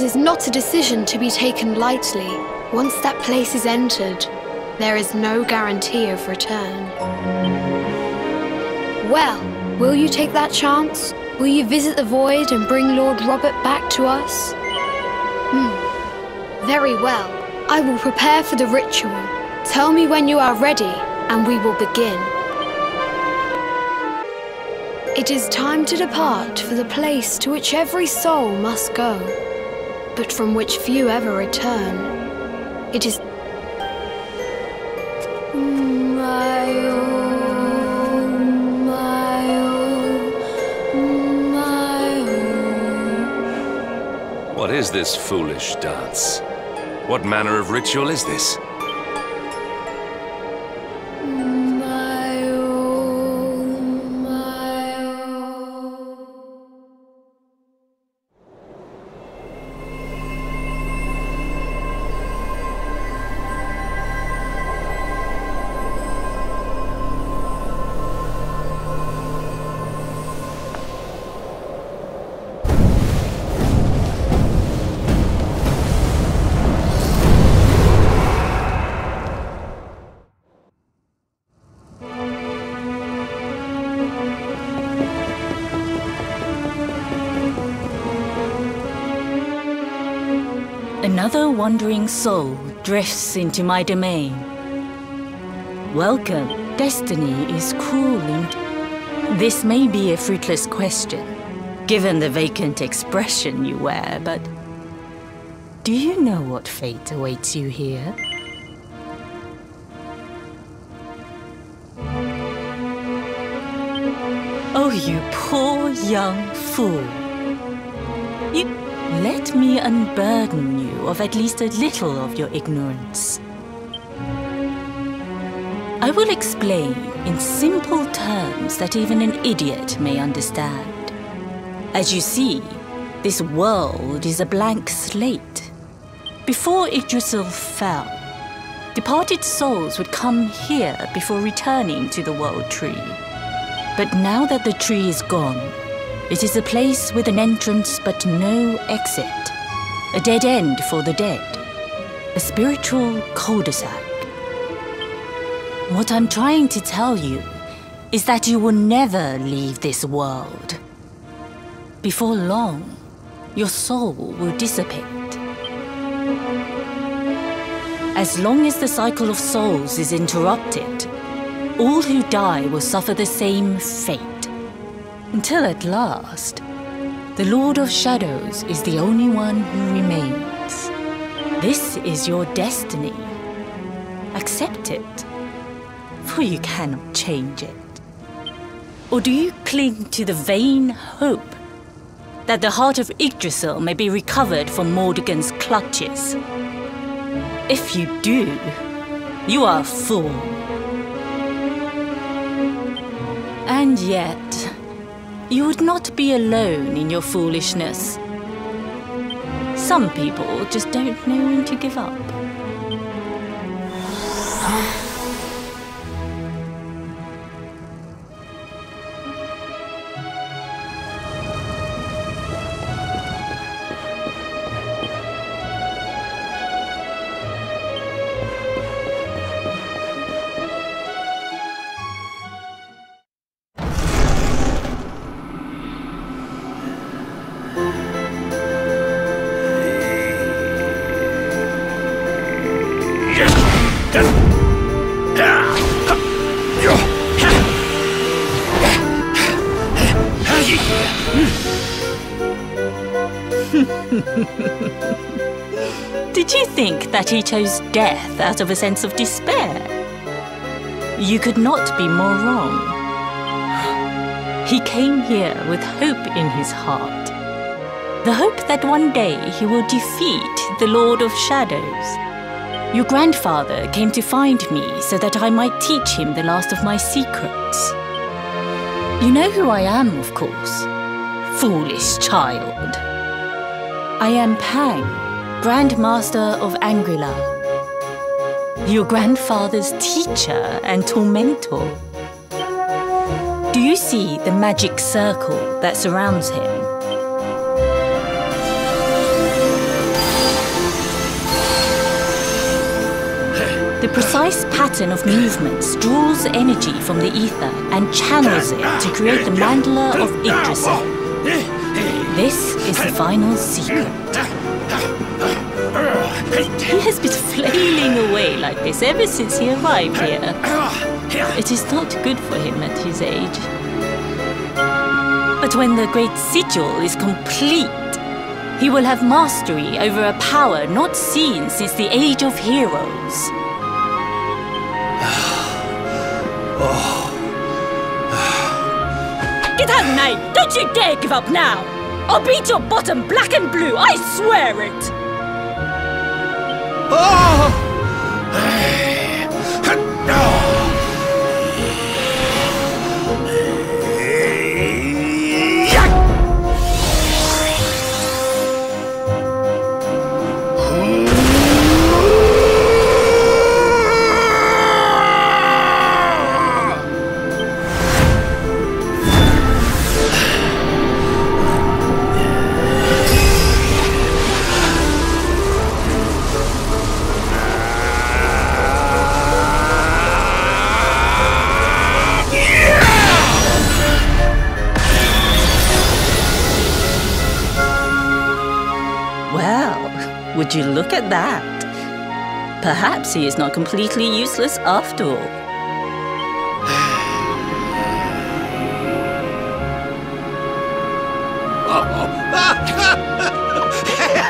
is not a decision to be taken lightly. Once that place is entered, there is no guarantee of return. Well, will you take that chance? Will you visit the void and bring Lord Robert back to us? Very well. I will prepare for the ritual. Tell me when you are ready, and we will begin. It is time to depart for the place to which every soul must go, but from which few ever return. It is... What is this foolish dance? What manner of ritual is this? Another wandering soul drifts into my domain. Welcome. Destiny is cruel. This may be a fruitless question, given the vacant expression you wear, but do you know what fate awaits you here? Oh, you poor young fool. Let me unburden you of at least a little of your ignorance. I will explain in simple terms that even an idiot may understand. As you see, this world is a blank slate. Before Yggdrasil fell, departed souls would come here before returning to the World Tree. But now that the tree is gone, it is a place with an entrance but no exit. A dead end for the dead. A spiritual cul-de-sac. What I'm trying to tell you is that you will never leave this world. Before long, your soul will dissipate. As long as the cycle of souls is interrupted, all who die will suffer the same fate. Until at last, the Lord of Shadows is the only one who remains. This is your destiny. Accept it, for you cannot change it. Or do you cling to the vain hope that the heart of Yggdrasil may be recovered from Mordegon's clutches? If you do, you are a fool. And yet, you would not be alone in your foolishness. Some people just don't know when to give up. Did you think that he chose death out of a sense of despair? You could not be more wrong. He came here with hope in his heart. The hope that one day he will defeat the Lord of Shadows. Your grandfather came to find me so that I might teach him the last of my secrets. You know who I am, of course. Foolish child. I am Pang, Grand Master of Angrila. Your grandfather's teacher and tormentor. Do you see the magic circle that surrounds him? The precise pattern of movements draws energy from the ether and channels it to create the mandala of Yggdrasil. This is the final secret. He has been flailing away like this ever since he arrived here. It is not good for him at his age. But when the great sigil is complete, he will have mastery over a power not seen since the Age of Heroes. Get out, knight! Don't you dare give up now! I'll beat your bottom black and blue, I swear it! Would you look at that? Perhaps he is not completely useless after all.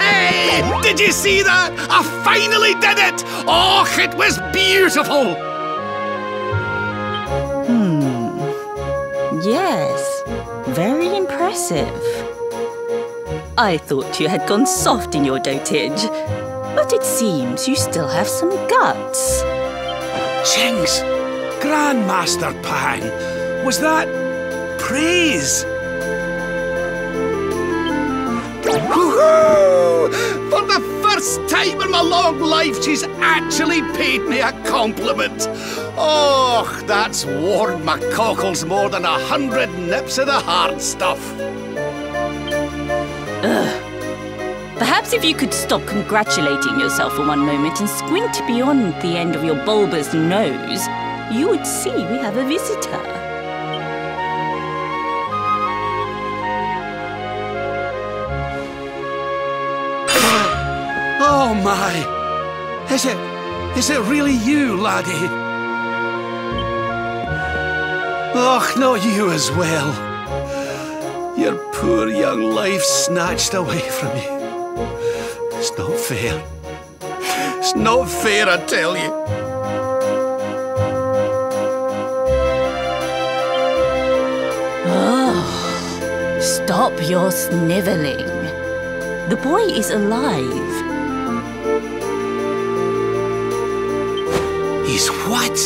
Hey! Did you see that? I finally did it! Oh, it was beautiful! Yes, very impressive. I thought you had gone soft in your dotage, but it seems you still have some guts. Jinx! Grandmaster Pang! Was that praise? Woohoo! For the first time in my long life, she's actually paid me a compliment. Oh, that's warmed my cockles more than 100 nips of the hard stuff. Perhaps if you could stop congratulating yourself for one moment and squint beyond the end of your bulbous nose, you would see we have a visitor. Oh my! Is it really you, laddie? Och, not you as well. Your poor young life snatched away from you. It's not fair. It's not fair, I tell you. Oh, stop your snivelling. The boy is alive. He's what?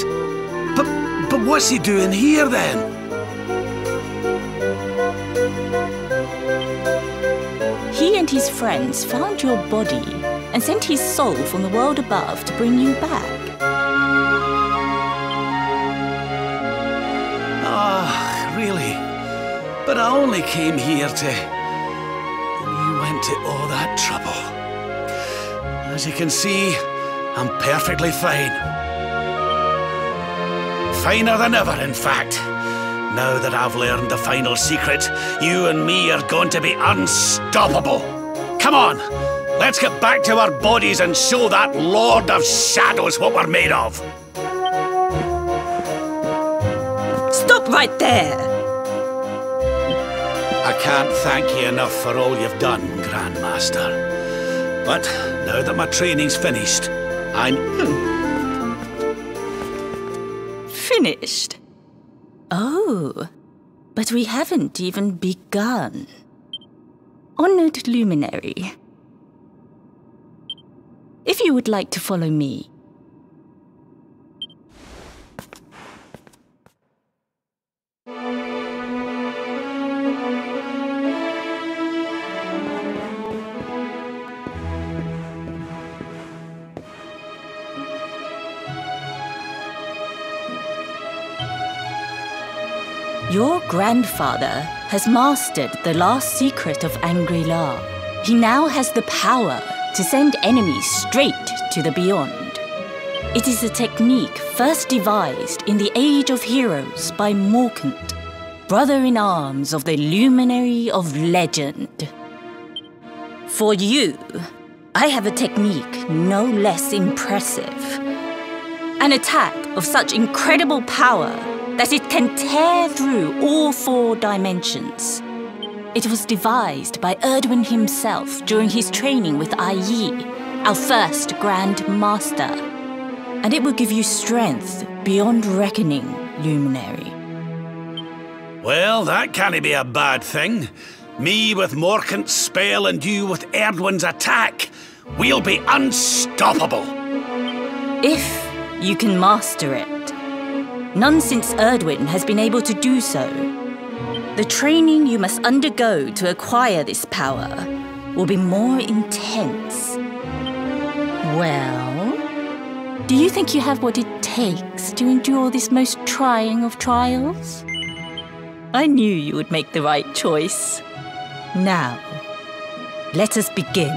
But what's he doing here then? He and his friends found your body and sent his soul from the world above to bring you back. Ah, really? But I only came here to... And you went to all that trouble. As you can see, I'm perfectly fine. Finer than ever, in fact. Now that I've learned the final secret, you and me are going to be unstoppable. Come on, let's get back to our bodies and show that Lord of Shadows what we're made of. Stop right there! I can't thank you enough for all you've done, Grandmaster. But now that my training's finished, I'm... Finished? Oh, but we haven't even begun. Honored luminary, if you would like to follow me. Your grandfather has mastered the last secret of Angri-La. He now has the power to send enemies straight to the beyond. It is a technique first devised in the Age of Heroes by Morkant, brother-in-arms of the luminary of legend. For you, I have a technique no less impressive. An attack of such incredible power that it can tear through all 4 dimensions. It was devised by Erdwin himself during his training with Yi, our first Grand Master. And it will give you strength beyond reckoning, Luminary. Well, that can't be a bad thing. Me with Morkant's spell and you with Erdwin's attack. We'll be unstoppable. If you can master it. None since Erdwin has been able to do so. The training you must undergo to acquire this power will be more intense. Well, do you think you have what it takes to endure this most trying of trials? I knew you would make the right choice. Now, let us begin.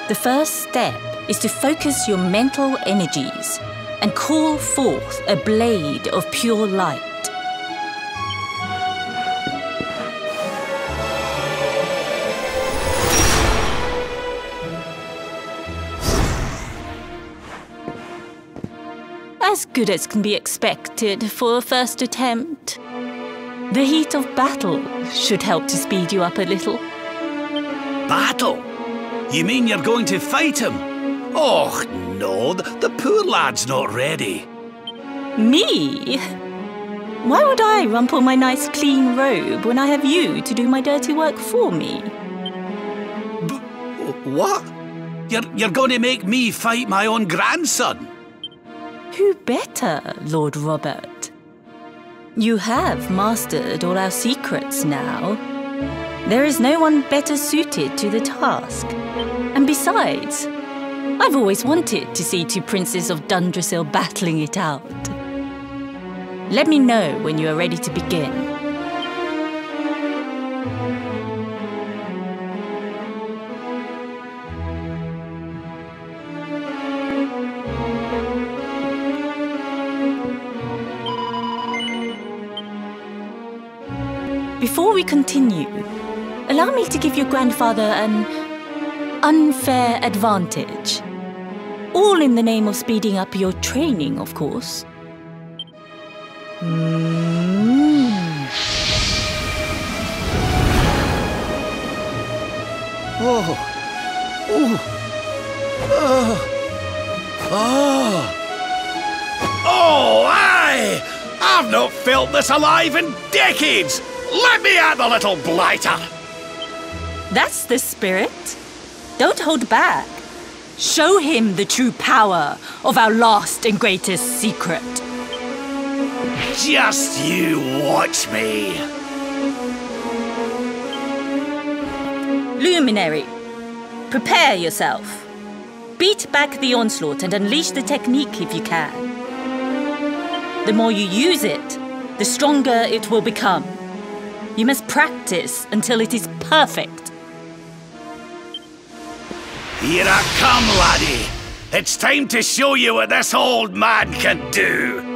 The first step is to focus your mental energies and call forth a blade of pure light. As good as can be expected for a first attempt. The heat of battle should help to speed you up a little. Battle? You mean you're going to fight him? Oh, no, the poor lad's not ready. Me? Why would I rumple my nice clean robe when I have you to do my dirty work for me? What? You're going to make me fight my own grandson? Who better, Lord Robert? You have mastered all our secrets now. There is no one better suited to the task. And besides, I've always wanted to see 2 princes of Dundrasil battling it out. Let me know when you are ready to begin. Before we continue, allow me to give your grandfather an unfair advantage. All in the name of speeding up your training, of course. Oh, aye! I've not felt this alive in decades! Let me at the little blighter! That's the spirit. Don't hold back. Show him the true power of our last and greatest secret. Just you watch me. Luminary, prepare yourself. Beat back the onslaught and unleash the technique if you can. The more you use it, the stronger it will become. You must practice until it is perfect. Here I come, laddie. It's time to show you what this old man can do.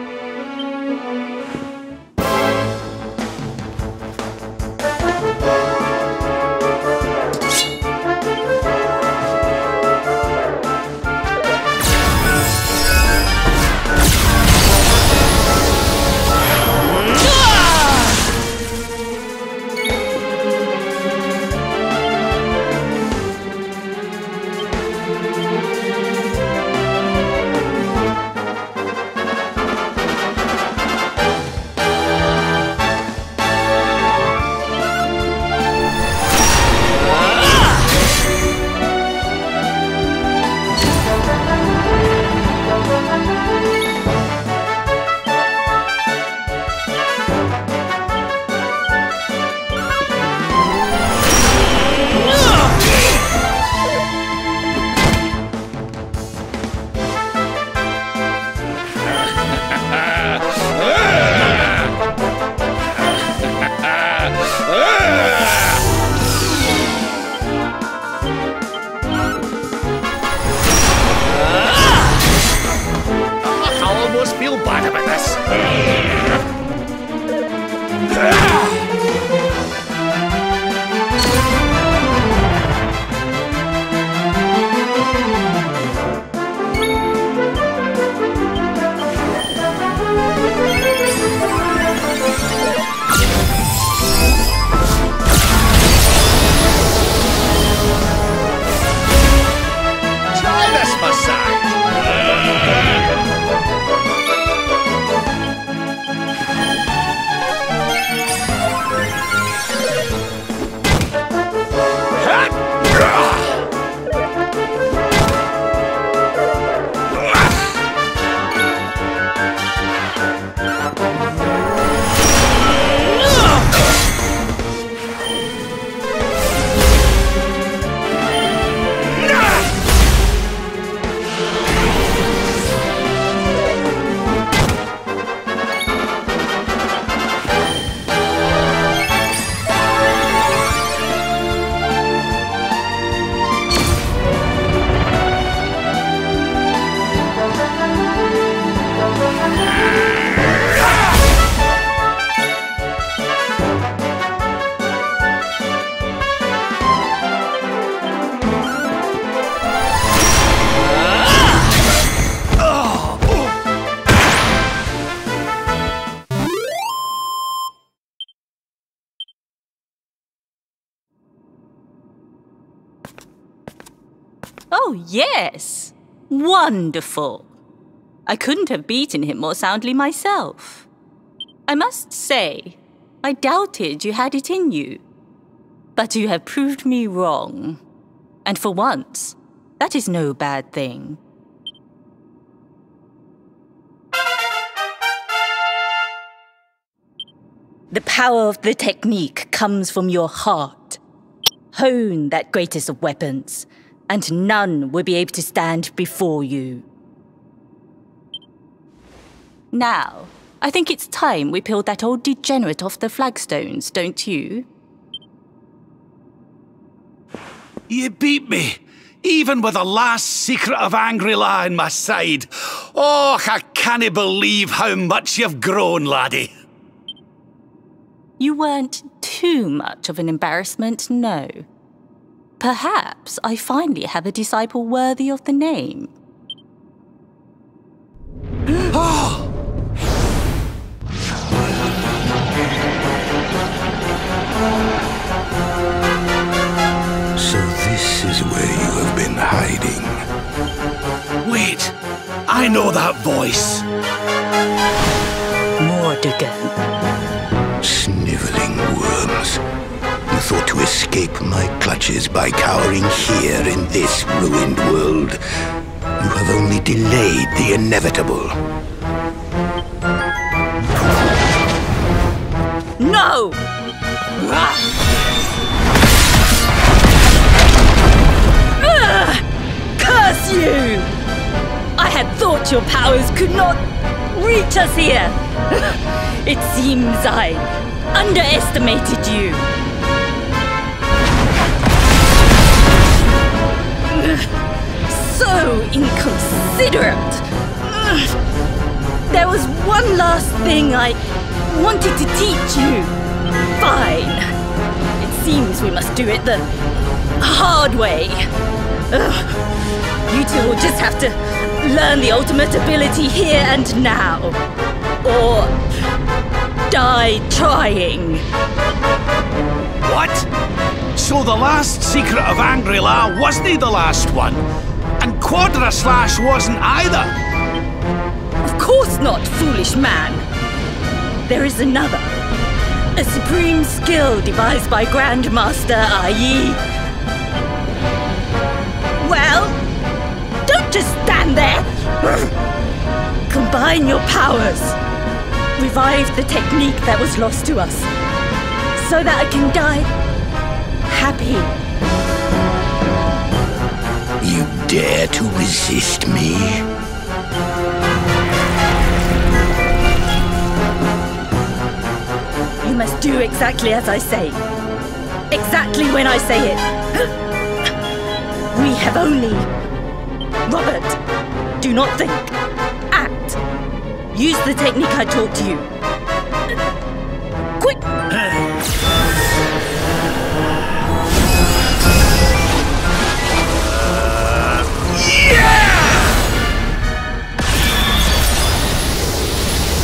Oh, yes. Wonderful. I couldn't have beaten him more soundly myself. I must say, I doubted you had it in you. But you have proved me wrong. And for once, that is no bad thing. The power of the technique comes from your heart. Hone that greatest of weapons, and none will be able to stand before you. Now, I think it's time we peeled that old degenerate off the flagstones, don't you? You beat me, even with the last secret of Angry-La in my side. Oh, I can't believe how much you've grown, laddie. You weren't too much of an embarrassment, no. Perhaps I finally have a disciple worthy of the name. Oh! So this is where you have been hiding. Wait, I know that voice. Mordigan. Sniveling worms. You thought to escape my clutches by cowering here in this ruined world. You have only delayed the inevitable. No! Curse you! I had thought your powers could not reach us here. It seems I underestimated you. So inconsiderate. There was one last thing I wanted to teach you. Fine. It seems we must do it the hard way. You two will just have to learn the ultimate ability here and now. Or die trying. What? So the last secret of Angry-La wasn't the last one? And Quadra Slash wasn't either? Of course not, foolish man. There is another. A supreme skill devised by Grandmaster, i.e. Well, don't just stand there. Combine your powers. Revive the technique that was lost to us, so that I can die happy. You dare to resist me? You must do exactly as I say. Exactly when I say it. We have only... Robert, do not think. Act. Use the technique I taught you. Quick!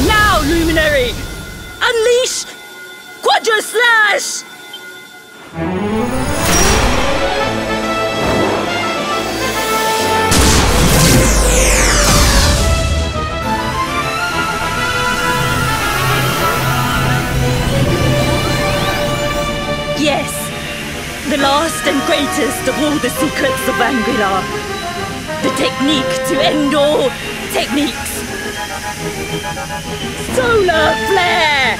Now, Luminary! Unleash Quadra Slash! Yes, the last and greatest of all the secrets of Angry-La. The technique to end all techniques. Solar Flare!